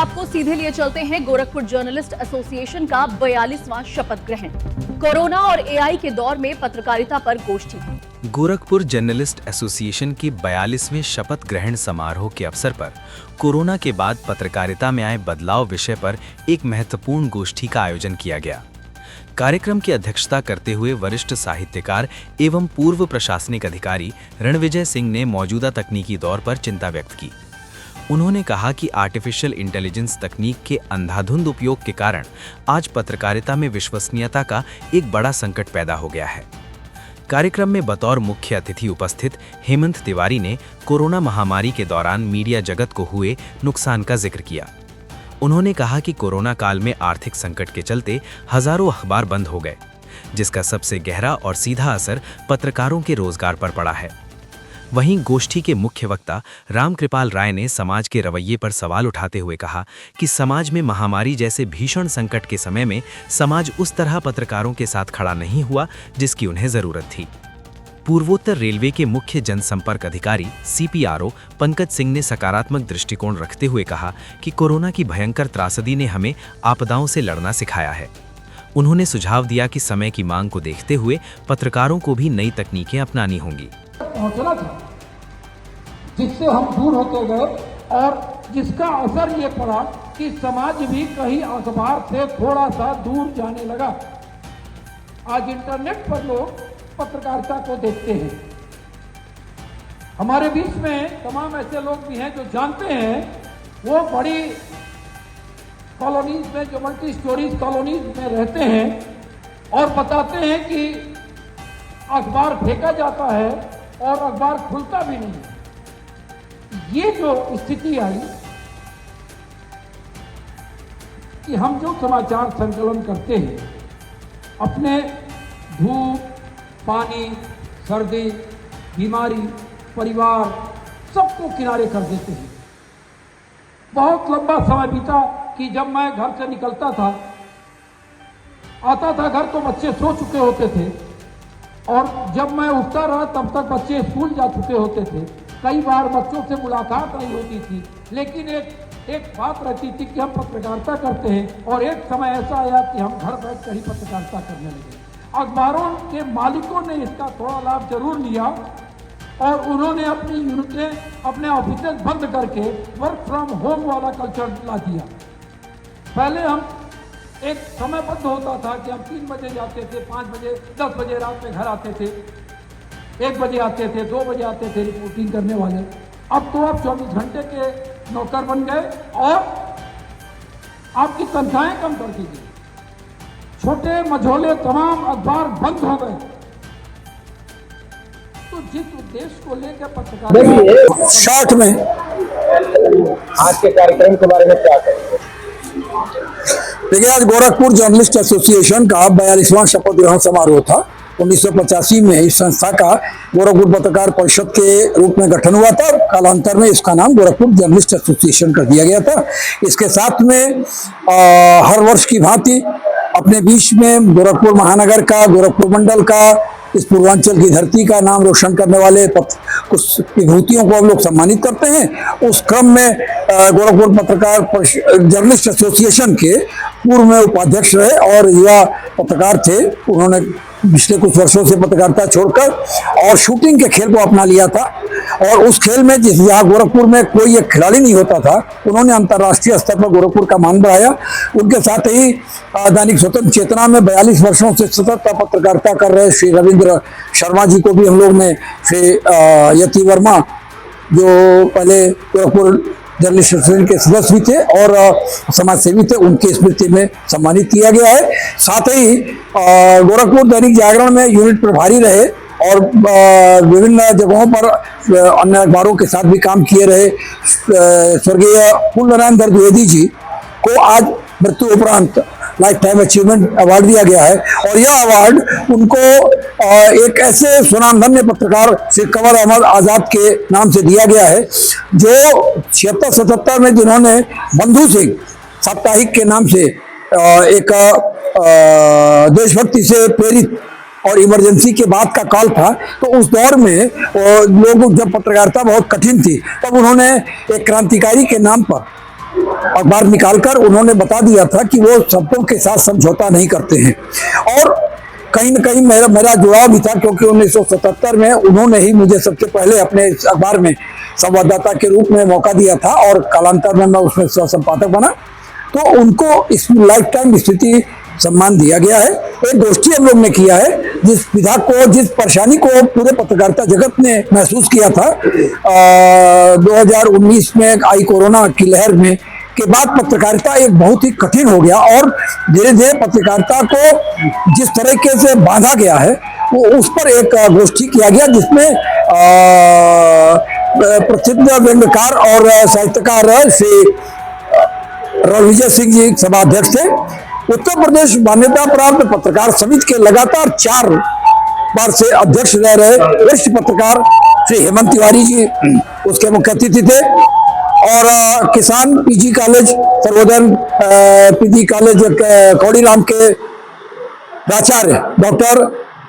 आपको सीधे लिए चलते हैं गोरखपुर जर्नलिस्ट एसोसिएशन का 42वां शपथ ग्रहण। कोरोना और एआई के दौर में पत्रकारिता पर गोष्ठी। गोरखपुर जर्नलिस्ट एसोसिएशन के 42वें शपथ ग्रहण समारोह के अवसर पर कोरोना के बाद पत्रकारिता में आए बदलाव विषय पर एक महत्वपूर्ण गोष्ठी का आयोजन किया गया। कार्यक्रम की अध्यक्षता करते हुए वरिष्ठ साहित्यकार एवं पूर्व प्रशासनिक अधिकारी रणविजय सिंह ने मौजूदा तकनीकी दौर पर चिंता व्यक्त की। उन्होंने कहा कि आर्टिफिशियल इंटेलिजेंस तकनीक के अंधाधुंध उपयोग के कारण आज पत्रकारिता में विश्वसनीयता का एक बड़ा संकट पैदा हो गया है। कार्यक्रम में बतौर मुख्य अतिथि उपस्थित हेमंत तिवारी ने कोरोना महामारी के दौरान मीडिया जगत को हुए नुकसान का जिक्र किया। उन्होंने कहा कि कोरोना काल में आर्थिक संकट के चलते हजारों अखबार बंद हो गए, जिसका सबसे गहरा और सीधा असर पत्रकारों के रोजगार पर पड़ा है। वहीं गोष्ठी के मुख्य वक्ता रामकृपाल राय ने समाज के रवैये पर सवाल उठाते हुए कहा कि समाज में महामारी जैसे भीषण संकट के समय में समाज उस तरह पत्रकारों के साथ खड़ा नहीं हुआ जिसकी उन्हें जरूरत थी। पूर्वोत्तर रेलवे के मुख्य जनसंपर्क अधिकारी CPRO पंकज सिंह ने सकारात्मक दृष्टिकोण रखते हुए कहा कि कोरोना की भयंकर त्रासदी ने हमें आपदाओं से लड़ना सिखाया है। उन्होंने सुझाव दिया कि समय की मांग को देखते हुए पत्रकारों को भी नई तकनीकें अपनानी होंगी। पहुंचना था जिससे हम दूर होते गए और जिसका असर ये पड़ा कि समाज भी कहीं अखबार से थोड़ा सा दूर जाने लगा। आज इंटरनेट पर लोग पत्रकारिता को देखते हैं। हमारे बीच में तमाम ऐसे लोग भी हैं जो जानते हैं, वो बड़ी कॉलोनीज में, जो मल्टी स्टोरीज कॉलोनीज में रहते हैं और बताते हैं कि अखबार फेंका जाता है और अखबार खुलता भी नहीं। ये जो स्थिति आई कि हम जो समाचार संकलन करते हैं, अपने धूप, पानी, सर्दी, बीमारी, परिवार सबको किनारे कर देते हैं। बहुत लंबा समय बीता कि जब मैं घर से निकलता था, आता था घर तो बच्चे सो चुके होते थे और जब मैं उठता रहा तब तक बच्चे स्कूल जा चुके होते थे। कई बार बच्चों से मुलाकात नहीं होती थी, लेकिन एक बात रहती थी कि हम पत्रकारिता करते हैं और एक समय ऐसा आया कि हम घर बैठ कर ही पत्रकारिता करने लगे। अखबारों के मालिकों ने इसका थोड़ा लाभ जरूर लिया और उन्होंने अपनी यूनिटें, अपने ऑफिसेज बंद करके वर्क फ्रॉम होम वाला कल्चर ला दिया। पहले हम एक समय बंद होता था कि हम 3 बजे जाते थे, 5 बजे, 10 बजे रात में घर आते थे, 1 बजे आते थे, 2 बजे आते थे रिपोर्टिंग करने वाले। अब तो आप 24 घंटे के नौकर बन गए और आपकी तनख्वाहें कम कर दी गई। छोटे मझोले तमाम अखबार बंद हो गए। तो जिस उद्देश्य को लेकर पत्रकार शॉर्ट में आज के कार्यक्रम के बारे में क्या करेंगे? देखिए, आज गोरखपुर जर्नलिस्ट एसोसिएशन का 42वां शपथ ग्रहण समारोह था। 1985 में इस संस्था का गोरखपुर पत्रकार परिषद के रूप में गठन हुआ था। कालांतर में इसका नाम गोरखपुर जर्नलिस्ट एसोसिएशन कर दिया गया था। इसके साथ में हर वर्ष की भांति अपने बीच में गोरखपुर महानगर का, गोरखपुर मंडल का, इस पूर्वांचल की धरती का नाम रोशन करने वाले कुछ विभूतियों को हम लोग सम्मानित करते हैं। उस क्रम में गोरखपुर पत्रकार जर्नलिस्ट एसोसिएशन के पूर्व में उपाध्यक्ष रहे और युवा पत्रकार थे। उन्होंने पिछले कुछ वर्षों से पत्रकारिता छोड़कर और शूटिंग के खेल को अपना लिया था और उस खेल में जहाँ गोरखपुर में कोई एक खिलाड़ी नहीं होता था, उन्होंने अंतर्राष्ट्रीय स्तर पर गोरखपुर का मान बढ़ाया। उनके साथ ही दैनिक स्वतंत्र चेतना में 42 वर्षों से सतत पत्रकारिता कर रहे श्री रविंद्र शर्मा जी को भी हम लोग ने, श्री यति वर्मा जो पहले गोरखपुर जर्नलिस्ट एसोसिएशन के सदस्य भी थे और समाज सेवी थे, उनकी स्मृति में सम्मानित किया गया है। साथ ही गोरखपुर दैनिक जागरण में यूनिट प्रभारी रहे और विभिन्न जगहों पर अन्य अखबारों के साथ भी काम किए रहे स्वर्गीय फूलनारायण द्विवेदी जी को आज मृत्यु उपरांत लाइफ टाइम अचीवमेंट अवार्ड दिया गया है और यह अवार्ड उनको एक ऐसे स्वनामधन्य पत्रकार श्री कंवर अहमद आजाद के नाम से दिया गया है जो 76-77 में जिन्होंने बंधु सिंह साप्ताहिक के नाम से एक देशभक्ति से प्रेरित और इमरजेंसी के बाद का काल था, तो उस दौर में लोग जब पत्रकारिता बहुत कठिन थी तब उन्होंने एक क्रांतिकारी के नाम पर अखबार निकालकर उन्होंने बता दिया था कि वो शब्दों के साथ समझौता नहीं करते हैं। और कहीं न कहीं मेरा जुड़ाव भी था, क्योंकि 1977 में उन्होंने ही मुझे सबसे पहले अपने इस अखबार में संवाददाता के रूप में मौका दिया था और कालांतर में मैं उसमें सह संपादक बना। तो उनको इस लाइफ टाइम स्थिति सम्मान दिया गया है। एक गोष्ठी हम लोग ने किया है, जिस विधा को, जिस परेशानी को पूरे पत्रकारिता जगत ने महसूस किया था 2019 में आई कोरोना की लहर में के बाद पत्रकारिता एक बहुत ही कठिन हो गया और धीरे धीरे पत्रकारिता को जिस तरीके से बांधा गया है वो उस पर एक गोष्ठी किया गया, जिसमें प्रसिद्ध व्यंग्यकार और साहित्यकार श्री रविजय सिंह जी सभाध्यक्ष थे। उत्तर प्रदेश मान्यता प्राप्त पत्रकार समिति के लगातार 4 बार से अध्यक्ष रह रहे वरिष्ठ पत्रकार श्री हेमंत तिवारी जी उसके मुख्य अतिथि थे। और किसान PG college, Sarvodaya PG college Kauriram के प्राचार्य डॉक्टर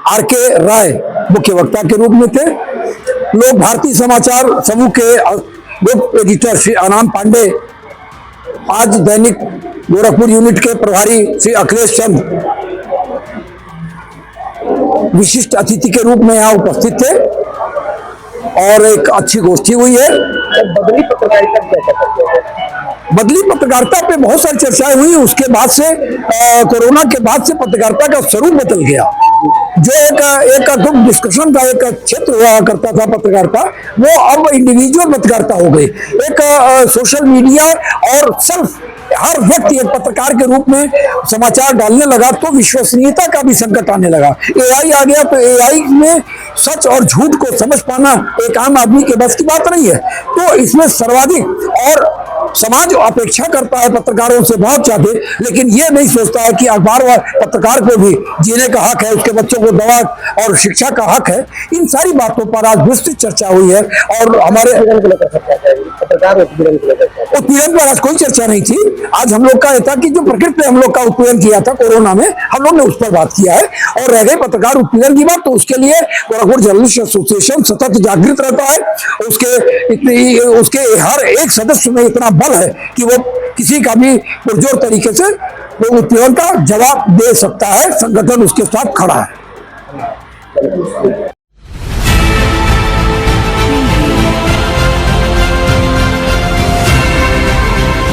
आर.के. राय मुख्य वक्ता के रूप में थे। लोक भारती समाचार समूह के ग्रुप एडिटर श्री आनंद पांडे, आज दैनिक गोरखपुर यूनिट के प्रभारी श्री अखिलेश चंद विशिष्ट अतिथि के रूप में यहाँ उपस्थित थे और एक अच्छी गोष्ठी हुई है। बदली पत्रकारिता कैसे करते हैं? बदली पत्रकारिता पे बहुत सारी चर्चाएं हुई। उसके बाद से कोरोना के बाद से पत्रकारिता का स्वरूप बदल गया। जो एक ग्रुप डिस्कशन का एक क्षेत्र हुआ करता था पत्रकारिता, वो अब इंडिविजुअल पत्रकारिता हो गई। एक सोशल मीडिया और सेल्फ हर व्यक्ति एक पत्रकार के रूप में समाचार डालने लगा तो विश्वसनीयता का भी संकट आने लगा। एआई आ गया तो एआई में सच और झूठ को समझ पाना एक आम आदमी के बस की बात नहीं है। तो इसमें सर्वाधिक और समाज अपेक्षा करता है पत्रकारों से बहुत ज्यादा, लेकिन ये नहीं सोचता है कि अखबार व पत्रकार को भी जीने का हक है, उसके बच्चों को दवा और शिक्षा का हक है। इन सारी बातों पर आज विस्तृत चर्चा हुई है और हमारे उत्पीड़न पर आज कोई चर्चा नहीं थी। आज हम लोग का था कि जो प्रकृति ने हम लोग का उत्पीड़न किया था कोरोना में, हम लोग ने उस पर बात किया है। और रह गई पत्रकार उत्पीड़न की बात, तो उसके लिए गोरखपुर जर्नलिस्ट एसोसिएशन सतत जागृत रहता है। उसके हर एक सदस्य में इतना बल है कि वो किसी का भी पुरजोर तरीके से वो उत्पीड़न का जवाब दे सकता है। संगठन उसके साथ खड़ा है।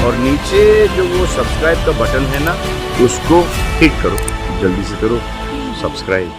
और नीचे जो वो सब्सक्राइब का बटन है ना, उसको हिट करो, जल्दी से करो सब्सक्राइब।